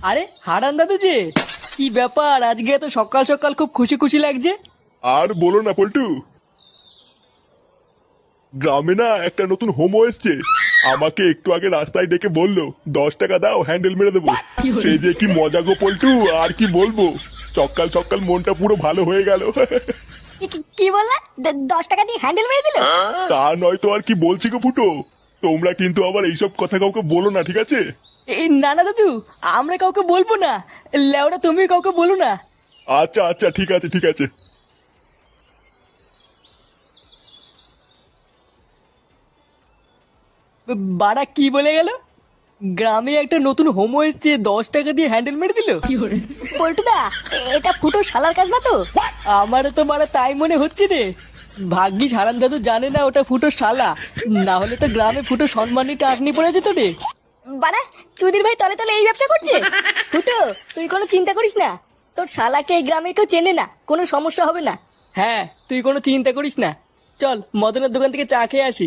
আরে হারান দাদু যে, কি ব্যাপার আজকে এত সকাল সকাল খুব খুশি খুশি লাগছে? আর বলো না পল্টু, গ্রামে না একটা নতুন হোমো এসছে। আমাকে একটু আগে রাস্তায় ডেকে বললো 10 টাকা দাও, হ্যান্ডেল মেরে দেবো। সে যে কি মজা গো পল্টু, আর কি বলবো। সকাল সকাল মনটা পুরো ভালো হয়ে গেল। কি বললা? 10 টাকা দিয়ে হ্যান্ডেল মেরে দিল? তা নয় তো আর কি বলছি গো ফুটো। তোমরা কিন্তু আবার এইসব কথা কাউকে বলো না, ঠিক আছে? এই না না দাদু, আমরা কাউকে বলবো না। লেওরা তুমি কাউকে বলো না। আচ্ছা আচ্ছা, ঠিক আছে ঠিক আছে। বাড়া কি বলে গেল? গ্রামে একটা নতুন হোমো এসছে, 10 টাকা দিয়ে হ্যান্ডেল মেরে দিল? পল্টুদা, এটা ফুটো শালার কাজ না তো? আমারও তো মারা তাই মনে হচ্ছে রে। ভাগ্যিস হারান দাদু জানে না ওটা ফুটো শালা, না হলে তো গ্রামে ফুটো সম্মানী টাকনি পড়ে যেত রে। বাড়া, চুদির ভাই তলে তলে এই ব্যবসা করছে। ফুটো, তুই কোনো চিন্তা করিস না। তোর শালাকে এই গ্রামে কেউ চেনে না, কোনো সমস্যা হবে না। হ্যাঁ, তুই কোনো চিন্তা করিস না। চল মদনের দোকান থেকে চা খেয়ে আসি।